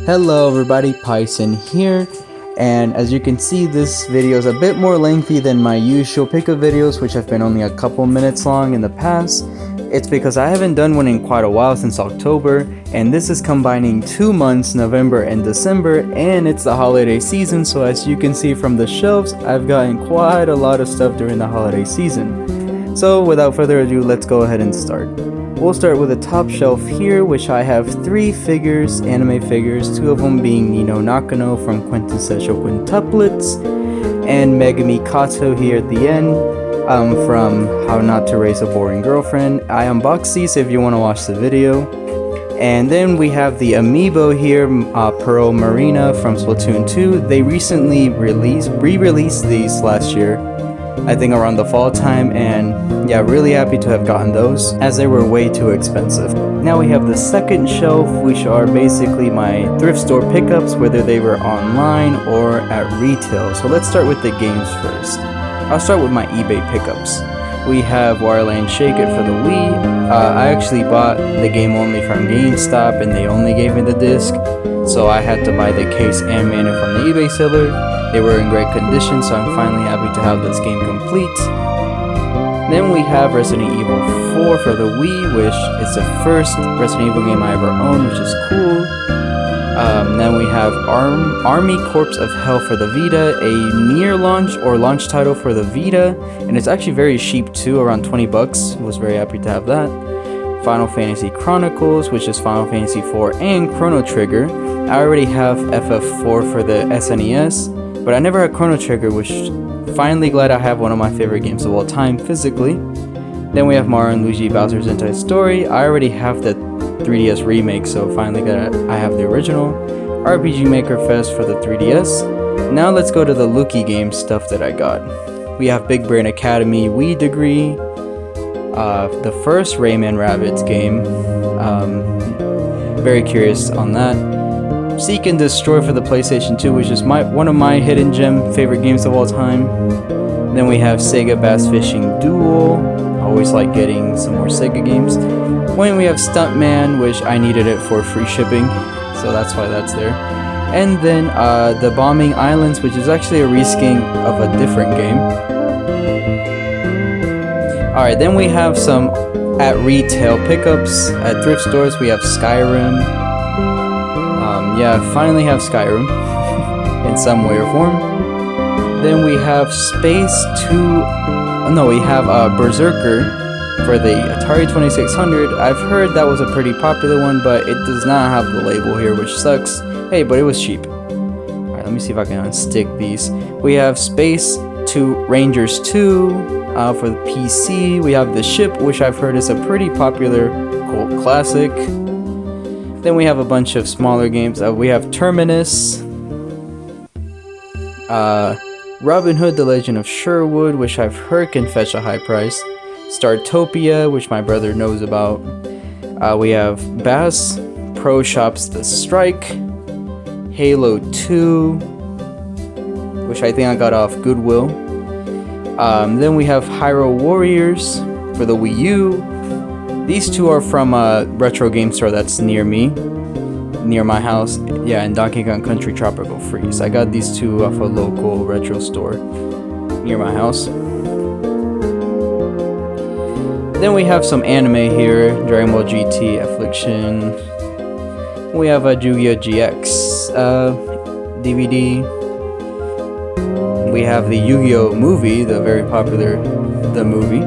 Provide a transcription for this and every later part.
Hello everybody, Paisen here, and as you can see, this video is a bit more lengthy than my usual pickup videos, which have been only a couple minutes long in the past. It's because I haven't done one in quite a while, since October, and this is combining 2 months, November and December, and it's the holiday season, so as you can see from the shelves, I've gotten quite a lot of stuff during the holiday season. So without further ado, let's go ahead and start. We'll start with the top shelf here, which I have 3 figures, anime figures, 2 of them being Nino Nakano from Quintessential Quintuplets, and Megami Kato here at the end from How Not to Raise a Boring Girlfriend. I unboxed these if you want to watch the video. And then we have the amiibo here, Pearl Marina from Splatoon 2. They recently re-released these last year, I think around the fall time, and yeah, really happy to have gotten those as they were way too expensive. Now we have the second shelf, which are basically my thrift store pickups, whether they were online or at retail. So let's start with the games first. I'll start with my eBay pickups. We have Wario Shake It for the Wii. I actually bought the game only from GameStop and they only gave me the disc, so I had to buy the case and manual from the eBay seller. They were in great condition, so I'm finally happy to have this game complete. Then we have Resident Evil 4 for the Wii, which is the first Resident Evil game I ever owned, which is cool. Then we have Army Corps of Hell for the Vita, a near launch or launch title for the Vita, and it's actually very cheap too, around 20 bucks. Was very happy to have that. Final Fantasy Chronicles, which is Final Fantasy 4 and Chrono Trigger. I already have FF4 for the SNES, but I never had Chrono Trigger, which finally glad I have one of my favorite games of all time physically. Then we have Mario and Luigi Bowser's Inside Story. I already have the 3DS remake, so finally I have the original. RPG Maker Fest for the 3DS. Now let's go to the Luki game stuff that I got. We have Big Brain Academy Wii Degree, the first Rayman Rabbids game. Very curious on that. Seek and Destroy for the PlayStation 2, which is one of my hidden gem favorite games of all time. Then we have Sega Bass Fishing Duel. I always like getting some more Sega games. When we have Stuntman, which I needed it for free shipping, so that's why that's there. And then the Bombing Islands, which is actually a reskin of a different game. Alright, then we have some at retail pickups. At thrift stores, we have Skyrim. Finally have Skyrim in some way or form. Then we have Berserker for the Atari 2600. I've heard that was a pretty popular one, but it does not have the label here, which sucks. Hey, but it was cheap. Alright, let me see if I can unstick these. We have Space 2 Rangers 2 for the PC. We have The Ship, which I've heard is a pretty popular cult classic. Then we have a bunch of smaller games. We have Terminus, Robin Hood, The Legend of Sherwood, which I've heard can fetch a high price, Startopia, which my brother knows about. We have Bass Pro Shops The Strike, Halo 2, which I think I got off Goodwill. Then we have Hyrule Warriors for the Wii U. These two are from a retro game store that's near me, near my house. Yeah, in Donkey Kong Country Tropical Freeze. I got these two off a local retro store near my house. Then we have some anime here. Dragon Ball GT, Affliction. We have a Yu-Gi-Oh! GX DVD. We have the Yu-Gi-Oh! Movie, the very popular The Movie.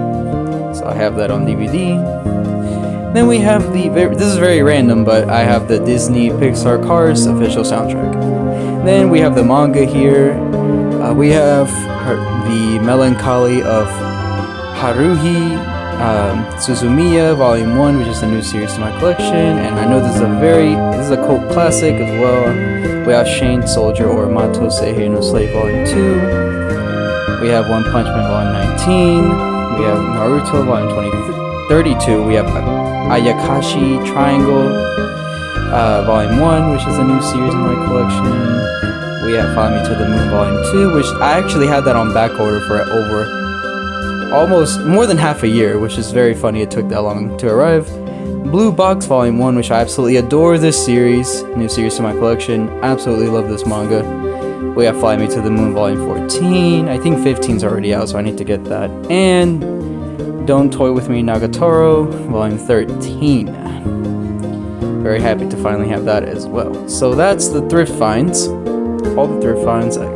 So I have that on DVD. Then we have this is very random, but I have the Disney Pixar Cars official soundtrack. Then we have the manga here. We have the Melancholy of Haruhi Suzumiya Volume 1, which is a new series to my collection, and I know this is a cult classic as well. We have Shane Soldier or Mato Seihei no Slave Volume 2. We have One Punch Man Volume 19. We have Naruto Volume 32. We have Ayakashi Triangle Volume 1, which is a new series in my collection. We have Follow Me to the Moon Volume 2, which I actually had that on back order for over almost more than half a year, which is very funny it took that long to arrive. Blue Box Volume 1, which I absolutely adore this series. New series to my collection. Absolutely love this manga. We have Fly Me to the Moon Volume 14. I think 15's already out, so I need to get that. And Don't Toy With Me Nagatoro Volume 13. Very happy to finally have that as well. So that's the thrift finds. All the thrift finds. I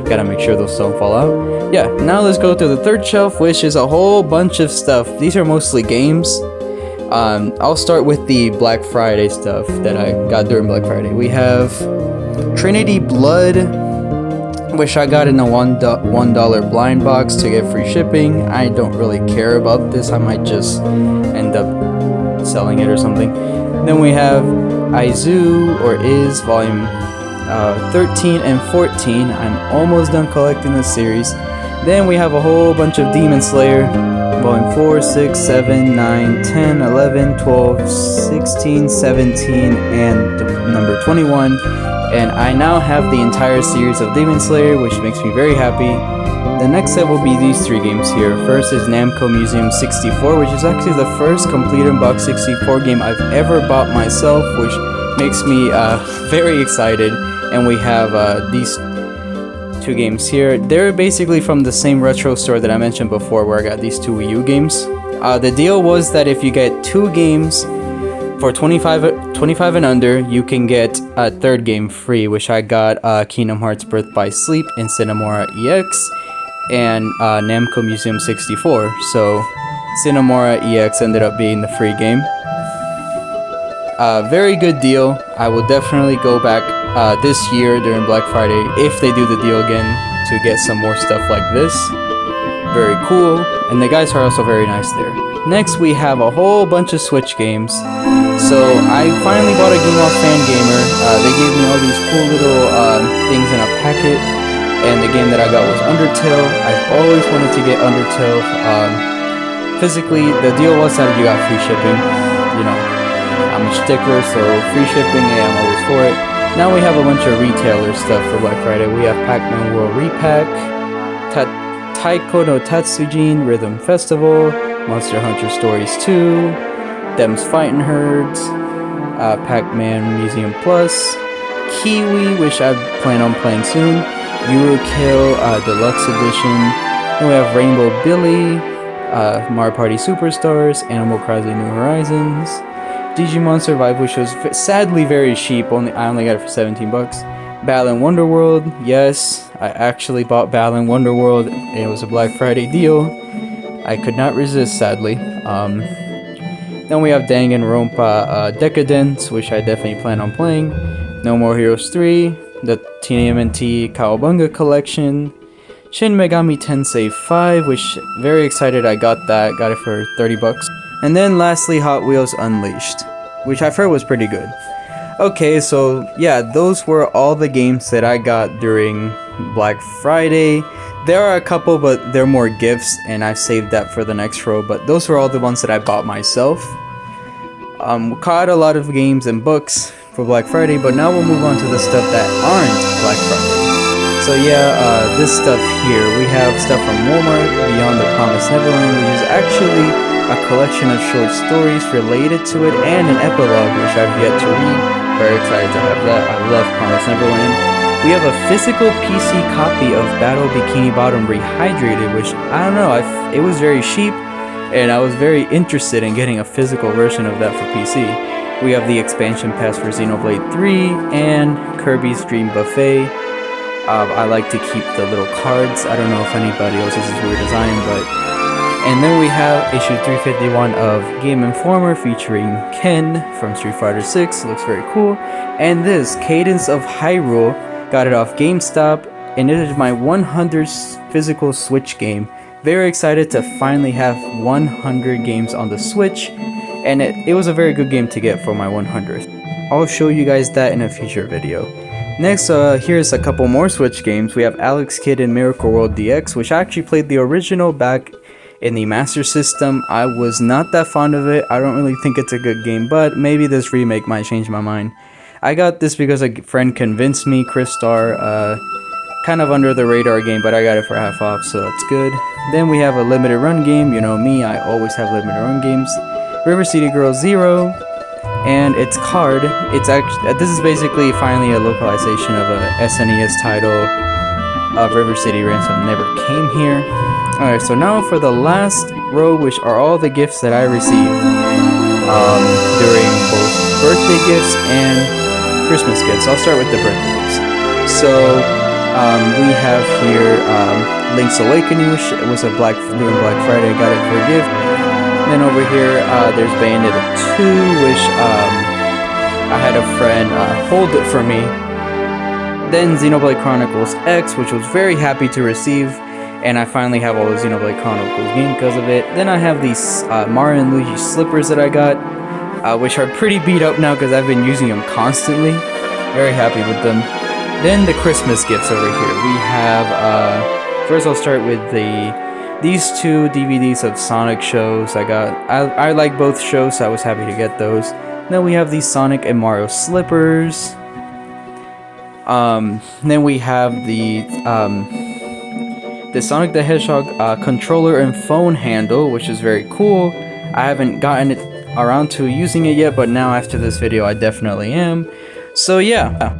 gotta make sure those don't fall out. Yeah, now let's go to the third shelf, which is a whole bunch of stuff. These are mostly games. I'll start with the Black Friday stuff that I got during Black Friday. We have Trinity Blood, which I got in a $1 blind box to get free shipping. I don't really care about this. I might just end up selling it or something. Then we have Izu, or Is, volume 13 and 14. I'm almost done collecting this series. Then we have a whole bunch of Demon Slayer, volume 4, 6, 7, 9, 10, 11, 12, 16, 17, and number 21. And I now have the entire series of Demon Slayer, which makes me very happy. The next set will be these three games here. First is Namco Museum 64, which is actually the first complete in-box 64 game I've ever bought myself, which makes me very excited. And we have these two games here. They're basically from the same retro store that I mentioned before, where I got these two Wii U games. The deal was that if you get two games for 25 and under, you can get a third game free, which I got Kingdom Hearts Birth by Sleep in Cinemora EX and Namco Museum 64. So Cinemora EX ended up being the free game. Very good deal. I will definitely go back this year during Black Friday, if they do the deal again, to get some more stuff like this. Very cool, and the guys are also very nice there. Next, we have a whole bunch of Switch games. So I finally bought a Game Off Fangamer. They gave me all these cool little things in a packet, and the game that I got was Undertale. I've always wanted to get Undertale. Physically, the deal was that you got free shipping. You know, I'm a stickler, so free shipping, yeah, I'm always for it. Now we have a bunch of retailer stuff for Black Friday. We have Pac-Man World Repack, Taiko no Tatsujin Rhythm Festival, Monster Hunter Stories 2, Them's Fightin' Herds, Pac-Man Museum Plus, Kiwi, which I plan on playing soon, Kill Deluxe Edition, then we have Rainbow Billy, Mario Party Superstars, Animal Crossing New Horizons, Digimon Survive, which was sadly very cheap. I only got it for 17 bucks. Balan Wonderworld, yes, I actually bought Balan Wonderworld. It was a Black Friday deal. I could not resist, sadly. Then we have Danganronpa Decadence, which I definitely plan on playing. No More Heroes 3, the TMNT Cowabunga Collection, Shin Megami Tensei 5, which very excited I got that. Got it for 30 bucks. And then lastly, Hot Wheels Unleashed, which I've heard was pretty good. Okay, so yeah, those were all the games that I got during Black Friday. There are a couple, but they're more gifts, and I've saved that for the next row, but those were all the ones that I bought myself. Caught a lot of games and books for Black Friday, but now we'll move on to the stuff that aren't Black Friday. So yeah, this stuff here, we have stuff from Walmart, Beyond the Promised Neverland, which is actually a collection of short stories related to it, and an epilogue, which I've yet to read. Very excited to have that. I love Promised Neverland. We have a physical PC copy of Battle Bikini Bottom Rehydrated, which, I don't know, it was very cheap, and I was very interested in getting a physical version of that for PC. We have the expansion pass for Xenoblade 3, and Kirby's Dream Buffet. I like to keep the little cards. I don't know if anybody else's is weird design, but... And then we have issue 351 of Game Informer featuring Ken from Street Fighter 6. Looks very cool. And this, Cadence of Hyrule, got it off GameStop, and it is my 100th physical Switch game. Very excited to finally have 100 games on the Switch, and it was a very good game to get for my 100th. I'll show you guys that in a future video. Next, here's a couple more Switch games. We have Alex Kidd in Miracle World DX, which I actually played the original back in the Master System. I was not that fond of it. I don't really think it's a good game, but maybe this remake might change my mind. I got this because a friend convinced me, Chris Starr, kind of under the radar game, but I got it for half off, so that's good. Then we have a limited run game. You know me, I always have limited run games. River City Girl 0, and its card. It's actually this is basically finally a localization of a SNES title of River City Ransom Never Came Here. Alright, so now for the last row, which are all the gifts that I received during both birthday gifts and Christmas gifts. I'll start with the birthday gifts. So we have here Link's Awakening, which was during Black Friday. I got it for a gift. Then over here, there's Bayonetta 2, which I had a friend hold it for me. Then Xenoblade Chronicles X, which I was very happy to receive, and I finally have all the Xenoblade Chronicles games because of it. Then I have these Mario and Luigi slippers that I got, which are pretty beat up now because I've been using them constantly. Very happy with them. Then the Christmas gifts over here. We have, first I'll start with these two DVDs of Sonic shows I like both shows, so I was happy to get those. Then we have these Sonic and Mario slippers. Then we have the Sonic the Hedgehog controller and phone handle, which is very cool. I haven't gotten it around to using it yet, but now after this video I definitely am. So yeah,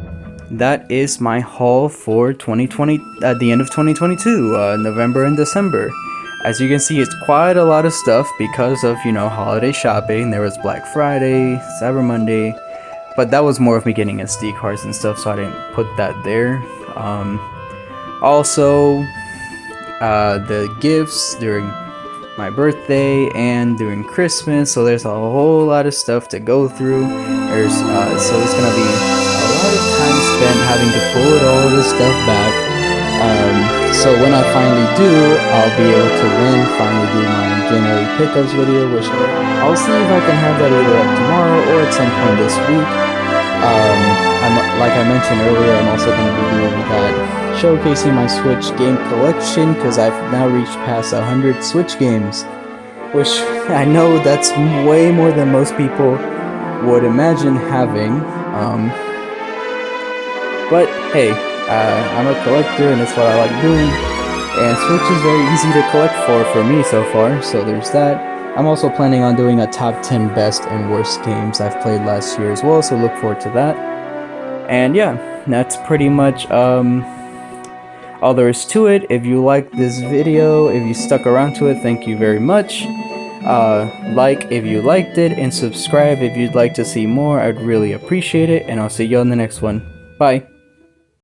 that is my haul for 2020 at the end of 2022, November and December. As you can see, it's quite a lot of stuff because of, holiday shopping. There was Black Friday, Cyber Monday, but that was more of me getting SD cards and stuff, so I didn't put that there. Also, the gifts during my birthday and during Christmas, so there's a whole lot of stuff to go through. So it's gonna be a lot of time spent having to pull all this stuff back. So when I finally do, I'll be able to finally do my January pickups video, which I'll see if I can have that either up tomorrow or at some point this week. Like I mentioned earlier, I'm also going to be doing that, showcasing my Switch game collection, because I've now reached past 100 Switch games, which I know that's way more than most people would imagine having. But hey, I'm a collector and it's what I like doing, and Switch is very easy to collect for me so far, so there's that. I'm also planning on doing a top 10 best and worst games I've played last year as well, so look forward to that. And yeah, that's pretty much all there is to it. If you liked this video, if you stuck around to it, thank you very much. Like if you liked it, and subscribe if you'd like to see more. I'd really appreciate it, and I'll see you on the next one. Bye.